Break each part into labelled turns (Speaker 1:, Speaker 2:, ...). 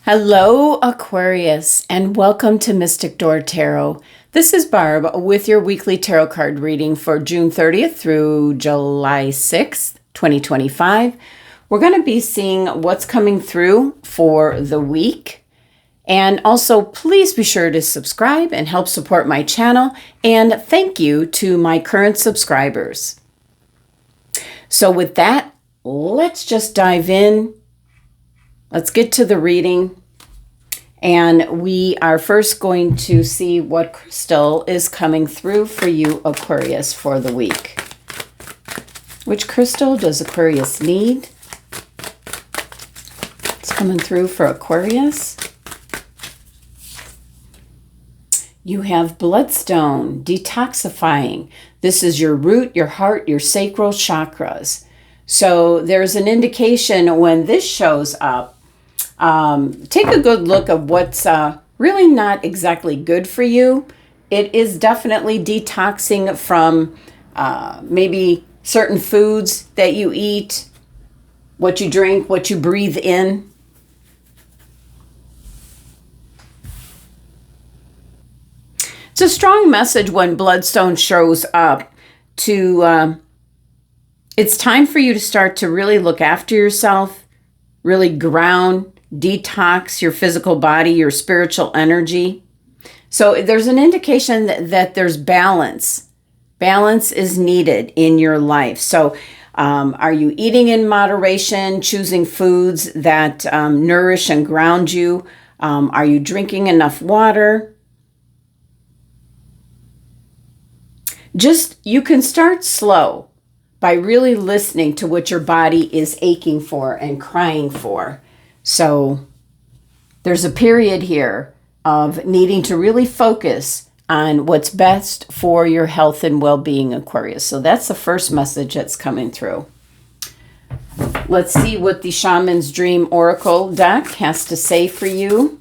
Speaker 1: Hello, Aquarius, and welcome to Mystic Door Tarot. This is Barb with your weekly tarot card reading for June 30th through July 6th, 2025. We're going to be seeing what's coming through for the week. And also, please be sure to subscribe and help support my channel. And thank you to my current subscribers. So with that, let's just dive in. Let's get to the reading, and we are first going to see what crystal is coming through for you, Aquarius, for the week. Which crystal does Aquarius need? It's coming through for Aquarius. You have bloodstone, detoxifying. This is your root, your heart, your sacral chakras. So there's an indication when this shows up. Take a good look at what's really not exactly good for you. It is definitely detoxing from maybe certain foods that you eat, what you drink, what you breathe in. It's a strong message when bloodstone shows up to, it's time for you to start to really look after yourself, really ground, detox your physical body, your spiritual energy. So there's an indication that there's balance. Balance is needed in your life. So are you eating in moderation, choosing foods that nourish and ground you? Are you drinking enough water? You can start slow by really listening to what your body is aching for and crying for. So there's a period here of needing to really focus on what's best for your health and well-being, Aquarius. So that's the first message that's coming through. Let's see what the Shaman's Dream Oracle deck has to say for you.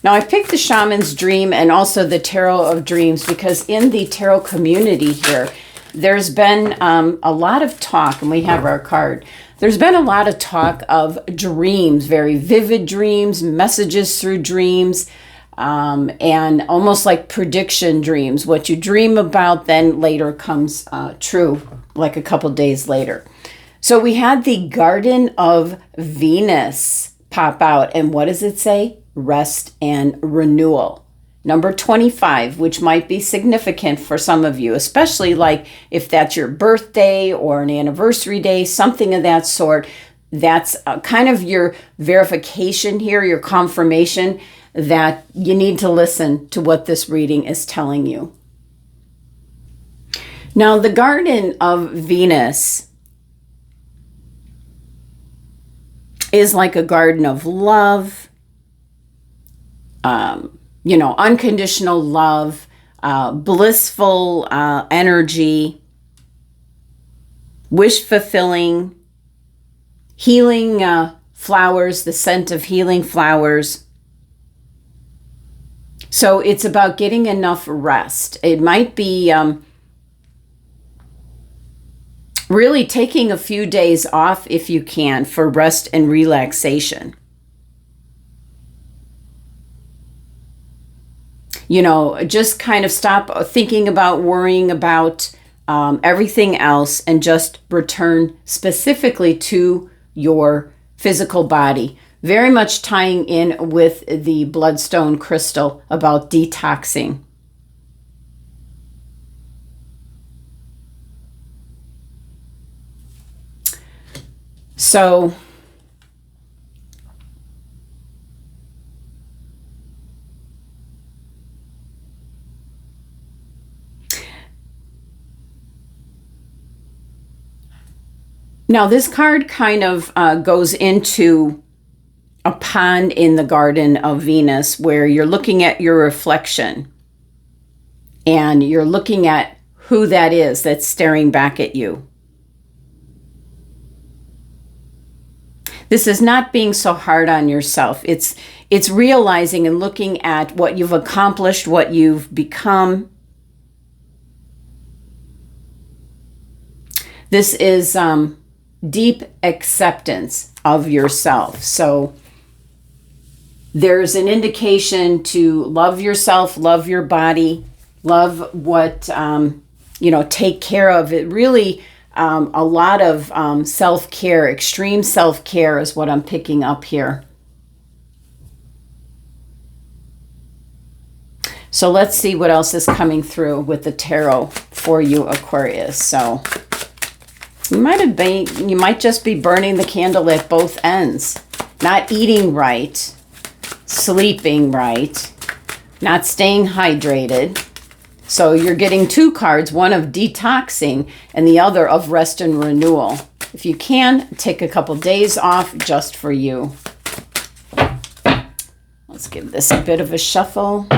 Speaker 1: Now, I picked the Shaman's Dream and also the Tarot of Dreams because in the tarot community here, there's been a lot of talk, and we have our card. There's been a lot of talk of dreams, very vivid dreams, messages through dreams, and almost like prediction dreams. What you dream about then later comes true, like a couple days later. So we had the Garden of Venus pop out, and what does it say? Rest and renewal. Number 25, which might be significant for some of you, especially like if that's your birthday or an anniversary day, something of that sort. That's kind of your verification here, your confirmation that you need to listen to what this reading is telling you. Now, the Garden of Venus is like a garden of love, unconditional love, blissful energy, wish fulfilling, healing flowers, the scent of healing flowers. So it's about getting enough rest. It might be really taking a few days off if you can for rest and relaxation. Just kind of stop thinking about worrying about everything else and just return specifically to your physical body. Very much tying in with the bloodstone crystal about detoxing. So now, this card kind of goes into a pond in the Garden of Venus where you're looking at your reflection and you're looking at who that is that's staring back at you. This is not being so hard on yourself. It's realizing and looking at what you've accomplished, what you've become. This is deep acceptance of yourself. So There's an indication to love yourself, love your body, love what, take care of it. Really, a lot of self-care, extreme self-care is what I'm picking up here. So let's see what else is coming through with the tarot for you, Aquarius. So you might just be burning the candle at both ends. Not eating right, sleeping right, not staying hydrated. So you're getting two cards, one of detoxing and the other of rest and renewal. If you can, take a couple days off just for you. Let's give this a bit of a shuffle.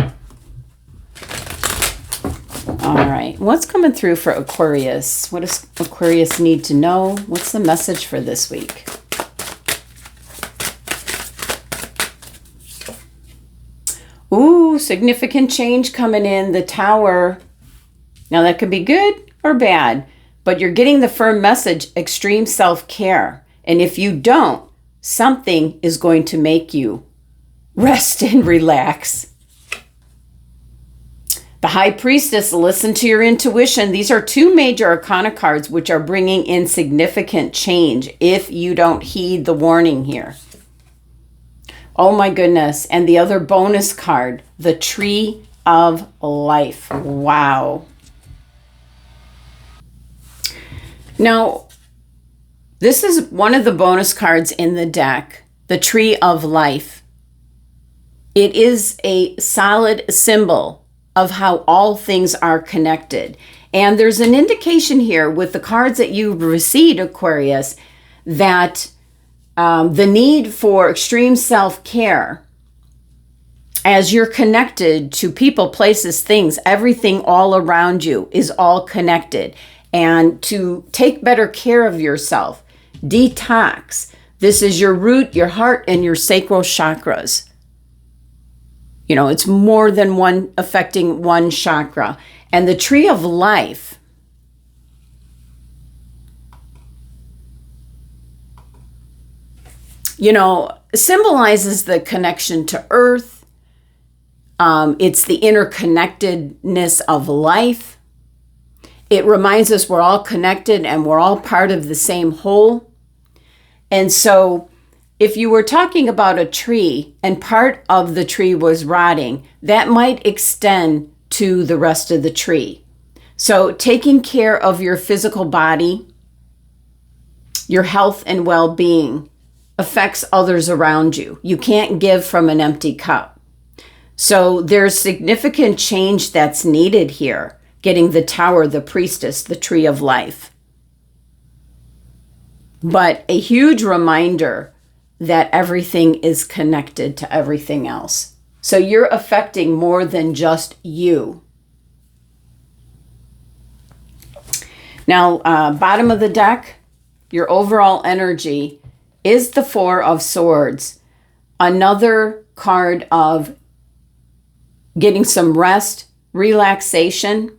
Speaker 1: All right, what's coming through for Aquarius? What does Aquarius need to know? What's the message for this week? Ooh, significant change coming in, the Tower. Now that could be good or bad, but you're getting the firm message, extreme self-care. And if you don't, something is going to make you rest and relax. The High Priestess, listen to your intuition. These are two major arcana cards which are bringing in significant change if you don't heed the warning here. Oh my goodness. And the other bonus card, the Tree of Life. Wow. Now, this is one of the bonus cards in the deck, the Tree of Life. It is a solid symbol of how all things are connected. And there's an indication here with the cards that you've received, Aquarius, that the need for extreme self-care as you're connected to people, places, things, everything all around you is all connected. And to take better care of yourself, detox. This is your root, your heart, and your sacral chakras. You know, it's more than one affecting one chakra. And the Tree of Life, symbolizes the connection to Earth. It's the interconnectedness of life. It reminds us we're all connected and we're all part of the same whole. And so if you were talking about a tree and part of the tree was rotting, that might extend to the rest of the tree. So taking care of your physical body, your health and well-being affects others around you. You can't give from an empty cup. So there's significant change that's needed here, getting the Tower, the Priestess, the Tree of Life. But a huge reminder that everything is connected to everything else. So you're affecting more than just you. Now, bottom of the deck, your overall energy is the Four of Swords. Another card of getting some rest, relaxation.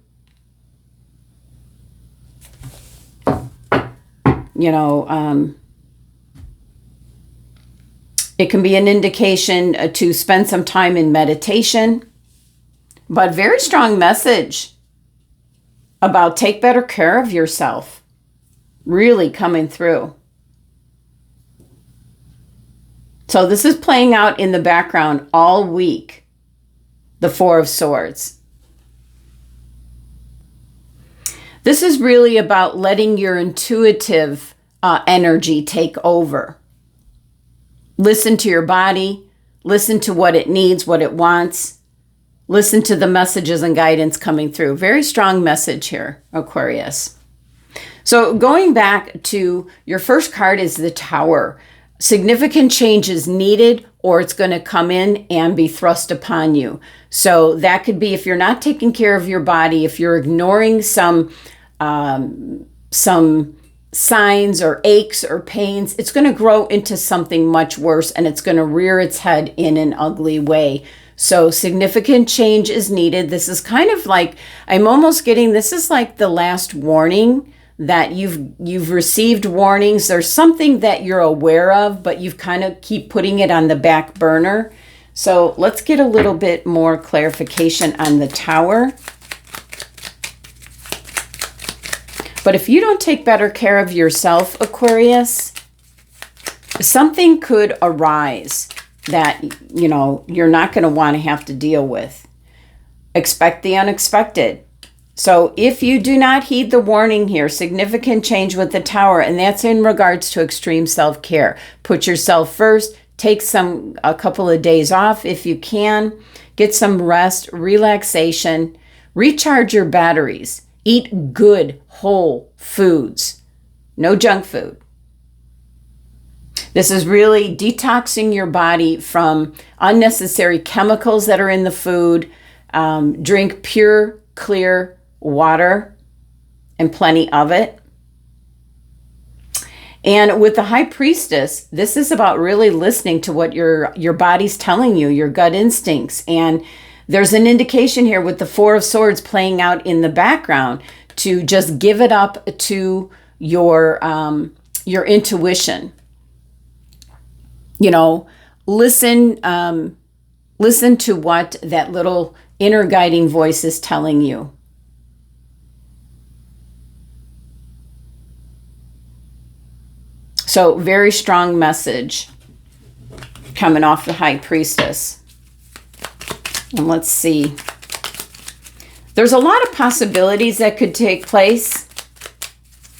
Speaker 1: It can be an indication to spend some time in meditation, but very strong message about take better care of yourself, really coming through. So this is playing out in the background all week, the Four of Swords. This is really about letting your intuitive energy take over. Listen to your body, listen to what it needs, what it wants, listen to the messages and guidance coming through. Very strong message here, Aquarius. So going back to your first card is the Tower. Significant change is needed or it's going to come in and be thrust upon you. So that could be if you're not taking care of your body, if you're ignoring some signs or aches or pains, it's going to grow into something much worse and it's going to rear its head in an ugly way. So significant change is needed. This is kind of like, I'm almost getting, this is like the last warning that you've received warnings. There's something that you're aware of, but you've kind of keep putting it on the back burner. So let's get a little bit more clarification on the Tower. But if you don't take better care of yourself, Aquarius, something could arise that, you know, you're not going to want to have to deal with. Expect the unexpected. So if you do not heed the warning here, significant change with the Tower, and that's in regards to extreme self-care. Put yourself first. Take a couple of days off if you can. Get some rest, relaxation. Recharge your batteries. Eat good, whole foods. No junk food. This is really detoxing your body from unnecessary chemicals that are in the food. Drink pure, clear water and plenty of it. And with the High Priestess, this is about really listening to what your body's telling you, your gut instincts. And there's an indication here with the Four of Swords playing out in the background to just give it up to your intuition. You know, listen to what that little inner guiding voice is telling you. So very strong message coming off the High Priestess. And let's see. There's a lot of possibilities that could take place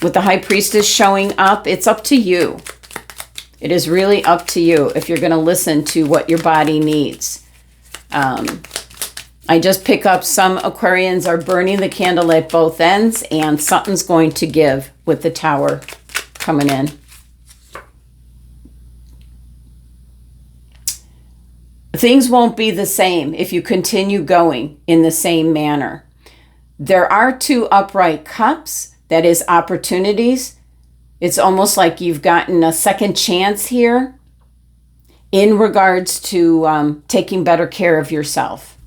Speaker 1: with the High Priestess showing up. It's up to you. It is really up to you if you're going to listen to what your body needs. I just pick up some Aquarians are burning the candle at both ends, and something's going to give with the Tower coming in. Things won't be the same if you continue going in the same manner. There are two upright cups, that is opportunities. It's almost like you've gotten a second chance here in regards to taking better care of yourself.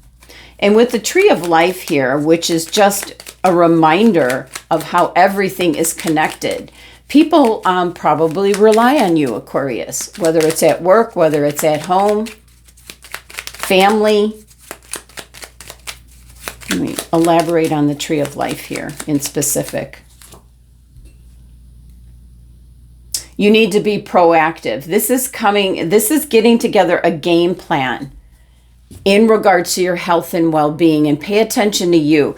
Speaker 1: And with the Tree of Life here, which is just a reminder of how everything is connected, people probably rely on you, Aquarius, whether it's at work, whether it's at home, family. Let me elaborate on the Tree of Life here in specific. You need to be proactive. This is getting together a game plan in regards to your health and well-being, and pay attention to you.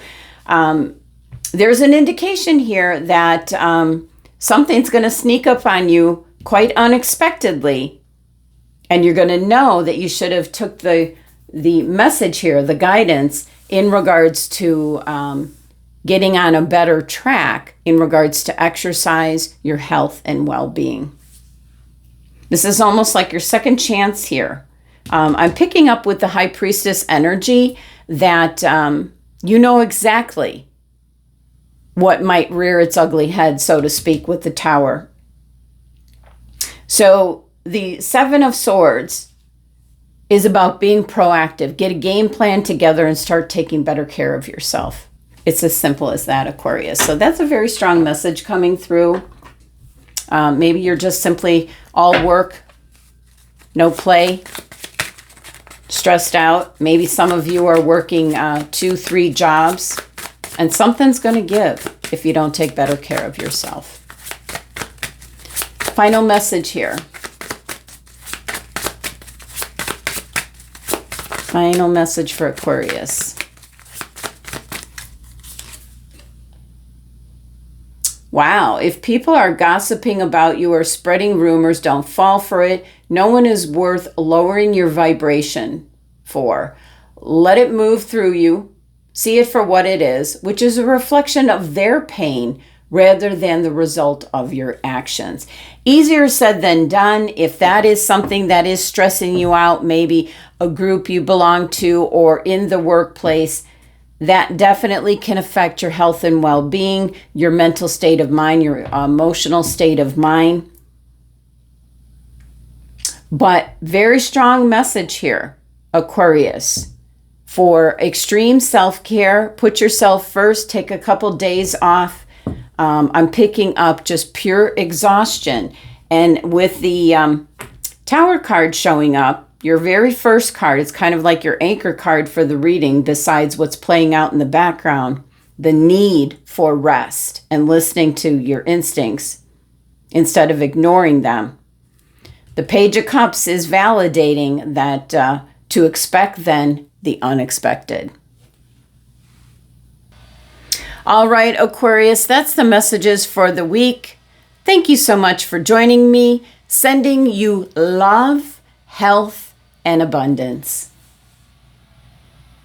Speaker 1: There's an indication here that something's going to sneak up on you quite unexpectedly, and you're going to know that you should have took the message here, the guidance, in regards to getting on a better track in regards to exercise, your health, and well-being. This is almost like your second chance here. I'm picking up with the High Priestess energy that you know exactly what might rear its ugly head, so to speak, with the Tower. So the Seven of Swords is about being proactive. Get a game plan together and start taking better care of yourself. It's as simple as that, Aquarius. So that's a very strong message coming through. Maybe you're just simply all work, no play, stressed out. Maybe some of you are working 2-3 jobs, and something's going to give if you don't take better care of yourself. Final message here. Final message for Aquarius. Wow, if people are gossiping about you or spreading rumors, don't fall for it. No one is worth lowering your vibration for. Let it move through you. See it for what it is, which is a reflection of their pain rather than the result of your actions. Easier said than done. If that is something that is stressing you out, maybe a group you belong to or in the workplace, that definitely can affect your health and well-being, your mental state of mind, your emotional state of mind. But very strong message here, Aquarius. For extreme self-care, put yourself first, take a couple days off. I'm picking up just pure exhaustion. And with the Tower card showing up, your very first card, it's kind of like your anchor card for the reading, besides what's playing out in the background, the need for rest and listening to your instincts instead of ignoring them. The Page of Cups is validating that to expect then the unexpected. All right, Aquarius, that's the messages for the week. Thank you so much for joining me. Sending you love, health, and abundance.